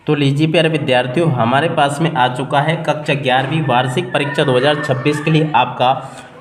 तो लीजिए प्यारे विद्यार्थियों, हमारे पास में आ चुका है कक्षा 11वीं वार्षिक परीक्षा 2026 के लिए आपका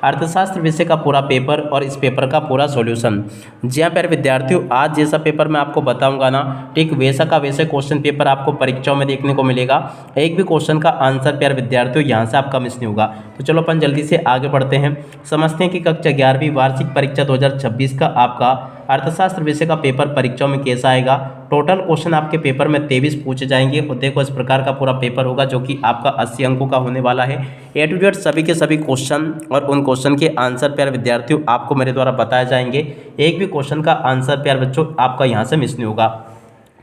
अर्थशास्त्र विषय का पूरा पेपर और इस पेपर का पूरा सॉल्यूशन। जी हाँ प्यारे विद्यार्थियों, आज जैसा पेपर मैं आपको बताऊंगा ना, ठीक वैसा का वैसे क्वेश्चन पेपर आपको परीक्षाओं में देखने को मिलेगा। एक भी क्वेश्चन का आंसर प्यारे विद्यार्थियों यहाँ से आपका मिस नहीं होगा। तो चलो अपन जल्दी से आगे बढ़ते हैं, समझते हैं कि कक्षा 11वीं वार्षिक परीक्षा 2026 का आपका अर्थशास्त्र विषय का पेपर परीक्षाओं में कैसा आएगा। टोटल क्वेश्चन आपके पेपर में 23 पूछे जाएंगे और देखो इस प्रकार का पूरा पेपर होगा जो कि आपका 80 अंकों का होने वाला है। ए टू जेड सभी के सभी क्वेश्चन और उन क्वेश्चन के आंसर प्यारे विद्यार्थियों आपको मेरे द्वारा बताए जाएंगे। एक भी क्वेश्चन का आंसर प्यारे बच्चों आपका यहाँ से मिस नहीं होगा।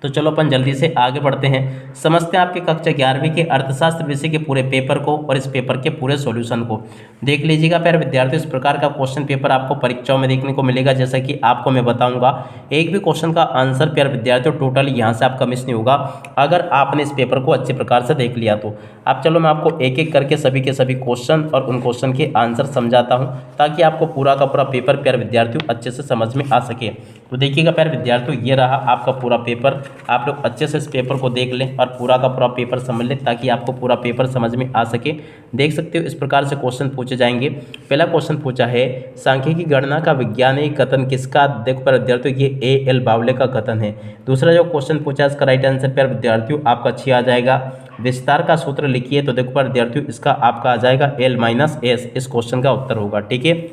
तो चलो अपन जल्दी से आगे बढ़ते हैं, समझते हैं आपके कक्षा 11वीं के अर्थशास्त्र विषय के पूरे पेपर को और इस पेपर के पूरे सॉल्यूशन को। देख लीजिएगा प्यारे विद्यार्थियों, इस प्रकार का क्वेश्चन पेपर आपको परीक्षाओं में देखने को मिलेगा। जैसा कि आपको मैं बताऊंगा, एक भी क्वेश्चन का आंसर प्यारे विद्यार्थियों टोटल यहाँ से आपका मिस नहीं होगा अगर आपने इस पेपर को अच्छे प्रकार से देख लिया तो। अब चलो मैं आपको एक एक करके सभी के सभी क्वेश्चन और उन क्वेश्चन के आंसर समझाता हूँ ताकि आपको पूरा का पूरा पेपर प्यारे विद्यार्थियों अच्छे से समझ में आ सके। तो देखिएगा प्यारे विद्यार्थियों, ये रहा आपका पूरा पेपर। आप लोग अच्छे से इस पेपर को देख लें और पूरा का पूरा पेपर समझ लें ताकि आपको पूरा पेपर समझ में आ सके। देख सकते हो इस प्रकार से क्वेश्चन पूछे जाएंगे। पहला क्वेश्चन पूछा है, सांख्यिकी गणना का वैज्ञानिक कथन किसका। देखो प्यारे विद्यार्थियों, ये A.L. बावले का कथन है। दूसरा जो क्वेश्चन पूछा है इसका राइट आंसर प्यारे विद्यार्थियों आपका 6 आ जाएगा। विस्तार का सूत्र लिखिए, तो देखो प्यारे विद्यार्थियों इसका आपका आ जाएगा L-S। इस क्वेश्चन का उत्तर होगा, ठीक है।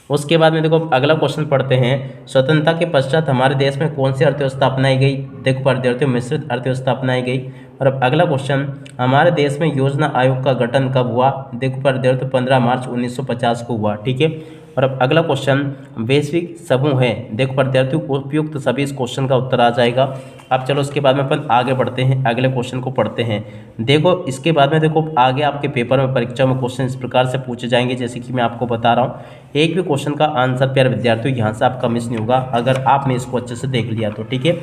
उसके बाद में देखो अगला क्वेश्चन पढ़ते हैं, स्वतंत्रता के पश्चात हमारे देश में कौन सी अर्थव्यवस्था अपनाई गई। देखो विद्यार्थियों मिश्रित अर्थव्यवस्था अपनाई गई। और अब अगला क्वेश्चन, हमारे देश में योजना आयोग का गठन कब हुआ। देखो विद्यार्थियों 15 मार्च 1950 को हुआ, ठीक है। और अब अगला क्वेश्चन, वैश्विक समूह है। देखो विद्यार्थियों उपयुक्त सभी इस क्वेश्चन का उत्तर आ जाएगा। अब चलो इसके बाद में अपन आगे बढ़ते हैं, अगले क्वेश्चन को पढ़ते हैं। देखो इसके बाद में देखो आगे आपके पेपर में परीक्षा में क्वेश्चन इस प्रकार से पूछे जाएंगे जैसे कि मैं आपको बता रहा हूँ। एक भी क्वेश्चन का आंसर प्यारे विद्यार्थियों यहाँ से आपका मिस नहीं होगा अगर आपने इसको अच्छे से देख लिया तो, ठीक है।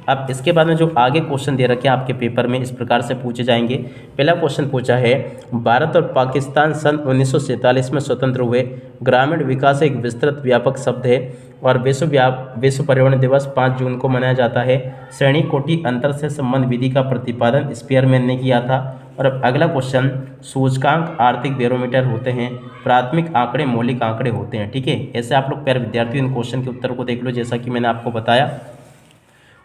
अब इसके बाद में जो आगे क्वेश्चन दे रखे हैं आपके पेपर में इस प्रकार से पूछे जाएंगे। पहला क्वेश्चन पूछा है, भारत और पाकिस्तान सन 1947 में स्वतंत्र हुए। ग्रामीण विकास एक विस्तृत व्यापक शब्द है और विश्व पर्यावरण दिवस 5 जून को मनाया जाता है। श्रेणी कोटि अंतर से संबंध विधि का प्रतिपादन स्पीयरमैन ने किया था। और अब अगला क्वेश्चन, सूचकांक आर्थिक बैरोमीटर होते हैं, प्राथमिक आंकड़े मौलिक आंकड़े होते हैं, ठीक है। ऐसे आप लोग प्यारे विद्यार्थियों इन क्वेश्चन के उत्तर को देख लो जैसा कि मैंने आपको बताया।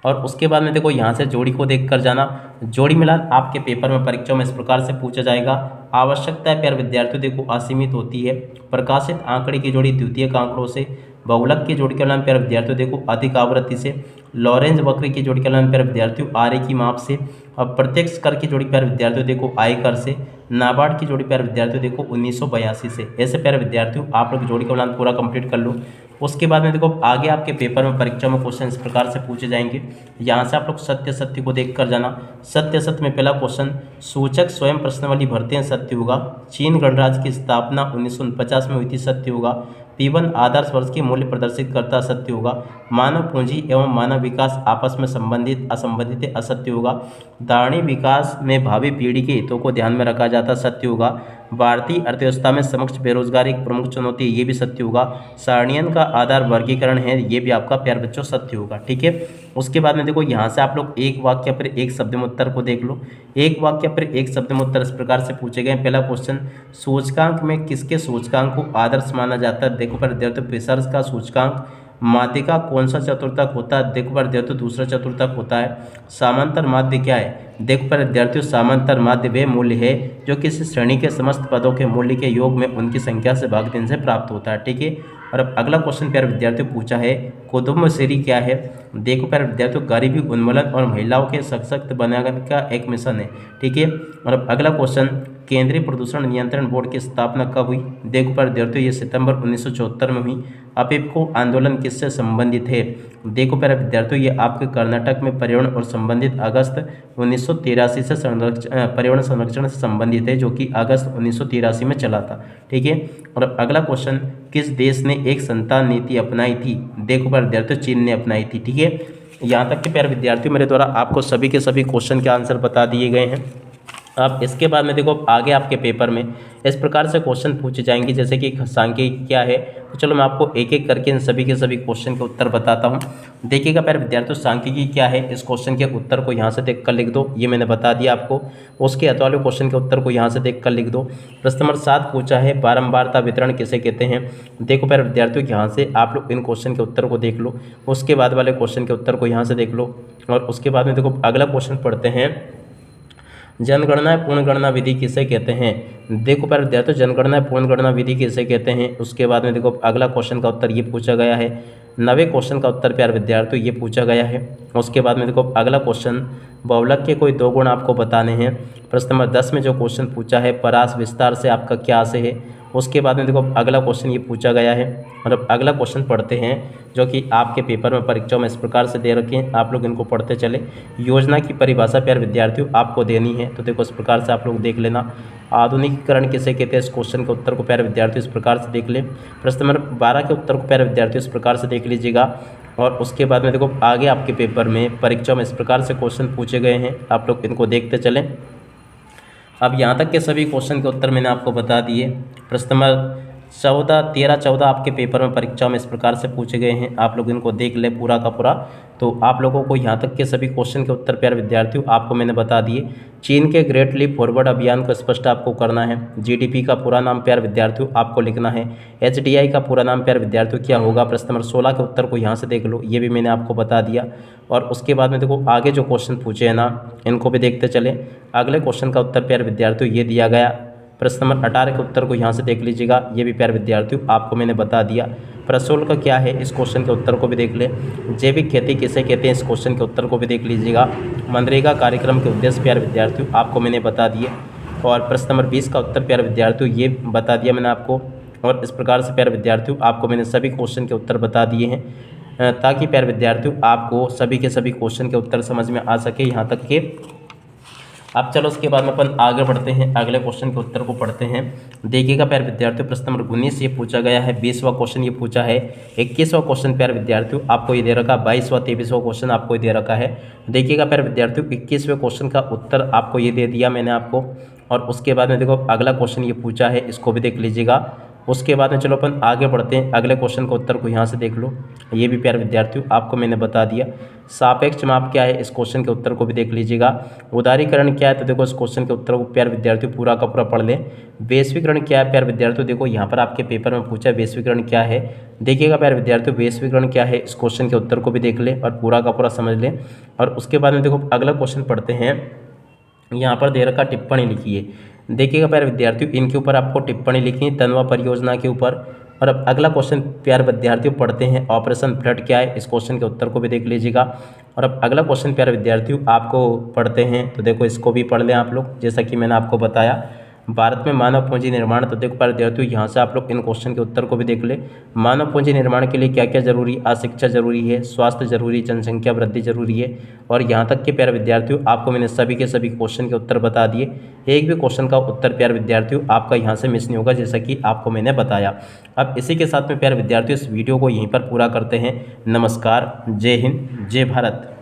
और उसके बाद में देखो यहाँ से जोड़ी को देख कर जाना। जोड़ी मिलान आपके पेपर में परीक्षाओं में इस प्रकार से पूछा जाएगा। आवश्यकता है प्यारे विद्यार्थियों देखो असीमित होती है। प्रकाशित आंकड़े की जोड़ी द्वितीयक आंकड़ों से। बहुलक की जोड़ी का नाम प्यारे विद्यार्थियों देखो अधिक आवृत्ति से। लॉरेंज वक्र की जोड़ी का नाम प्यारे विद्यार्थियों आरे की माप से। और प्रत्यक्ष कर की जोड़ी प्यारे विद्यार्थियों देखो आय कर से। नाबार्ड की जोड़ी प्यारे विद्यार्थियों देखो 1982 से। ऐसे प्यारे विद्यार्थियों आप लोग जोड़ी का मिलान पूरा कंप्लीट कर लो। उसके बाद में देखो आगे आपके पेपर में परीक्षा में क्वेश्चन इस प्रकार से पूछे जाएंगे। यहाँ से आप लोग सत्य सत्य को देख कर जाना। सत्य सत्य में पहला क्वेश्चन, सूचक स्वयं प्रश्नावली भरते हैं, सत्य होगा। चीन गणराज्य की स्थापना 1949 में हुई थी, सत्य होगा। P1 आदर्श वर्ष की मूल्य प्रदर्शित करता, सत्य होगा। मानव पूंजी एवं मानव विकास आपस में संबंधित असंबंधित है, असत्य होगा। दायनी विकास में भावी पीढ़ी के हितों को ध्यान में रखा जाता, सत्य होगा। भारतीय अर्थव्यवस्था में समक्ष बेरोजगारी एक प्रमुख चुनौती है, ये भी सत्य होगा। सारणियन का आधार वर्गीकरण है, ये भी आपका प्यारे बच्चों सत्य होगा, ठीक है। उसके बाद में देखो यहाँ से आप लोग एक वाक्य पर एक शब्द में उत्तर को देख लो। एक वाक्य पर एक शब्द में उत्तर इस प्रकार से पूछे गए। पहला क्वेश्चन, सूचकांक में किसके सूचकांक को आदर्श माना जाता है। देखो पर विद्यार्थियों फिशर्स का सूचकांक। माध्यिका कौन सा चतुर्थक होता है। देखो पर विद्यार्थियों दूसरा चतुर्थक होता है। समांतर माध्य क्या है। देखो पर विद्यार्थियों समांतर माध्य वे मूल्य है जो किसी श्रेणी के समस्त पदों के मूल्य के योग में उनकी संख्या से भाग देने से प्राप्त होता है, ठीक है। और अब अगला क्वेश्चन प्यारे विद्यार्थियों पूछा है, कुटुम्बश्री क्या है। देखो प्यारे विद्यार्थियों गरीबी उन्मूलन और महिलाओं के सशक्त बनाने का एक मिशन है, ठीक है। और अब अगला क्वेश्चन, केंद्रीय प्रदूषण नियंत्रण बोर्ड की स्थापना कब हुई। देखो प्यारे विद्यार्थियों ये सितंबर 1974 में हुई। अपिपको आंदोलन किससे संबंधित है। देखो प्यारे विद्यार्थियों ये आपके कर्नाटक में पर्यावरण और संबंधित अगस्त 1983 से पर्यावरण संरक्षण से संबंधित है जो कि अगस्त 1983 में चला था, ठीक है। और अगला क्वेश्चन, किस देश ने एक संतान नीति अपनाई थी। देखो प्यारे विद्यार्थियों चीन ने अपनाई थी, ठीक है। यहाँ तक के प्यारे विद्यार्थियों मेरे द्वारा आपको सभी के सभी क्वेश्चन के आंसर बता दिए गए हैं। अब इसके बाद में देखो आगे आपके पेपर में इस प्रकार से क्वेश्चन पूछे जाएंगे, जैसे कि सांख्यिकी क्या है। तो चलो मैं आपको एक एक करके इन सभी के सभी क्वेश्चन के उत्तर बताता हूँ। देखिएगा प्यारे विद्यार्थियों, सांख्यिकी क्या है, इस क्वेश्चन के उत्तर को यहाँ से देख कर लिख दो, ये मैंने बता दिया आपको। उसके अत वाले क्वेश्चन के उत्तर को यहाँ से देख कर लिख दो। प्रश्न नंबर 7 पूछा है, बारंबारता वितरण किसे कहते हैं। देखो प्यारे विद्यार्थियों, यहाँ से आप लोग इन क्वेश्चन के उत्तर को देख लो, उसके बाद वाले क्वेश्चन के उत्तर को यहाँ से देख लो, और उसके बाद में देखो अगला क्वेश्चन पढ़ते हैं, जनगणना पूर्ण गणना विधि किसे कहते हैं। देखो प्यारे विद्यार्थियों, जनगणना पूर्ण गणना विधि किसे कहते हैं। उसके बाद में देखो अगला क्वेश्चन का उत्तर ये पूछा गया है। 9वें क्वेश्चन का उत्तर प्यारे विद्यार्थियों ये पूछा गया है। उसके बाद में देखो अगला क्वेश्चन, बहुलक के कोई 2 गुण आपको बताने हैं। प्रश्न नंबर 10 में जो क्वेश्चन पूछा है, परास विस्तार से आपका क्या आशय है। उसके बाद में देखो अगला क्वेश्चन ये पूछा गया है। मतलब अगला क्वेश्चन पढ़ते हैं, जो कि आपके पेपर में परीक्षाओं में इस प्रकार से दे रखे हैं, आप लोग इनको पढ़ते चले। योजना की परिभाषा प्यारे विद्यार्थियों आपको देनी है, तो देखो इस प्रकार से आप लोग देख लेना। आधुनिकीकरण किसे कहते हैं, इस क्वेश्चन के उत्तर को प्यारे विद्यार्थियों इस प्रकार से देख लें। प्रश्न नंबर 12 के उत्तर को प्यारे विद्यार्थियों इस प्रकार से देख लीजिएगा। और उसके बाद में देखो आगे आपके पेपर में परीक्षा में इस प्रकार से क्वेश्चन पूछे गए हैं, आप लोग इनको देखते चलें। अब यहाँ तक के सभी क्वेश्चन के उत्तर मैंने आपको बता दिए। प्रश्न नंबर 13, 14 आपके पेपर में परीक्षा में इस प्रकार से पूछे गए हैं, आप लोग इनको देख ले पूरा का पूरा। तो आप लोगों को यहाँ तक के सभी क्वेश्चन के उत्तर प्यारे विद्यार्थियों आपको मैंने बता दिए। चीन के ग्रेट लीप फॉरवर्ड अभियान को स्पष्ट आपको करना है। जीडीपी का पूरा नाम प्यारे विद्यार्थियों आपको लिखना है। एचडीआई का पूरा नाम प्यारे विद्यार्थियों क्या होगा। प्रश्न नंबर 16 के उत्तर को यहाँ से देख लो, ये भी मैंने आपको बता दिया। और उसके बाद में देखो आगे जो क्वेश्चन पूछे हैं ना, इनको भी देखते चले। अगले क्वेश्चन का उत्तर प्यारे विद्यार्थियों ये दिया गया। प्रश्न नंबर 18 के उत्तर को यहाँ से देख लीजिएगा, ये भी प्यारे विद्यार्थियों आपको मैंने बता दिया। प्रशुल्क क्या है, इस क्वेश्चन के उत्तर को भी देख ले। जैविक खेती किसे कहते हैं, इस क्वेश्चन के उत्तर को भी देख लीजिएगा। मनरेगा कार्यक्रम के उद्देश्य प्यारे विद्यार्थियों आपको मैंने बता दिए। और प्रश्न नंबर 20 का उत्तर प्यारे विद्यार्थियों ये बता दिया मैंने आपको। और इस प्रकार से प्यारे विद्यार्थियों आपको मैंने सभी क्वेश्चन के उत्तर बता दिए हैं, ताकि प्यारे विद्यार्थियों आपको सभी के सभी क्वेश्चन के उत्तर समझ में आ सके यहाँ तक के। अब चलो उसके बाद में अपन आगे बढ़ते हैं, अगले क्वेश्चन के उत्तर को पढ़ते हैं। देखिएगा प्यारे विद्यार्थियों, प्रश्न नंबर 19 ये पूछा गया है। 20वां क्वेश्चन ये पूछा है। 21वां क्वेश्चन प्यारे विद्यार्थियों आपको ये दे रखा है। 22वां 23वां क्वेश्चन आपको ये दे रखा है। देखिएगा प्यारे विद्यार्थियों, 21वें क्वेश्चन का उत्तर आपको ये दे दिया मैंने आपको। और उसके बाद में देखो अगला क्वेश्चन ये पूछा है, इसको भी देख लीजिएगा। उसके बाद में चलो अपन आगे बढ़ते हैं, अगले क्वेश्चन का उत्तर को यहाँ से देख लो, ये भी प्यारे विद्यार्थियों आपको मैंने बता दिया। सापेक्ष माप क्या है, इस क्वेश्चन के उत्तर को भी देख लीजिएगा। उदारीकरण क्या है, तो देखो इस क्वेश्चन के उत्तर को प्यारे विद्यार्थियों पूरा का पूरा पढ़ लें। वैश्वीकरण क्या है प्यारे विद्यार्थियों, देखो यहाँ पर आपके पेपर में पूछा है वैश्वीकरण क्या है। देखिएगा प्यारे विद्यार्थियों, वैश्वीकरण क्या है, इस क्वेश्चन के उत्तर को भी देख लें और पूरा का पूरा समझ लें। और उसके बाद में देखो अगला क्वेश्चन पढ़ते हैं, यहाँ पर दे रखा टिप्पणी लिखिए। देखिएगा प्यारे विद्यार्थियों, इनके ऊपर आपको टिप्पणी लिखनी है, तनवा परियोजना के ऊपर। और अब अगला क्वेश्चन प्यारे विद्यार्थियों पढ़ते हैं, ऑपरेशन फ्लड क्या है, इस क्वेश्चन के उत्तर को भी देख लीजिएगा। और अब अगला क्वेश्चन प्यारे विद्यार्थियों आपको पढ़ते हैं, तो देखो इसको भी पढ़ लें आप लोग, जैसा कि मैंने आपको बताया। भारत में मानव पूंजी निर्माण, तो देखो प्यारे विद्यार्थियों यहाँ से आप लोग इन क्वेश्चन के उत्तर को भी देख ले। मानव पूंजी निर्माण के लिए क्या क्या जरूरी, अशिक्षा जरूरी है, स्वास्थ्य जरूरी, जनसंख्या वृद्धि जरूरी है। और यहाँ तक के प्यारे विद्यार्थियों आपको मैंने सभी के सभी क्वेश्चन के उत्तर बता दिए। एक भी क्वेश्चन का उत्तर प्यारे विद्यार्थियों आपका यहाँ से मिस नहीं होगा, जैसा कि आपको मैंने बताया। अब इसी के साथ में प्यारे विद्यार्थियों इस वीडियो को यहीं पर पूरा करते हैं। नमस्कार, जय हिंद, जय भारत।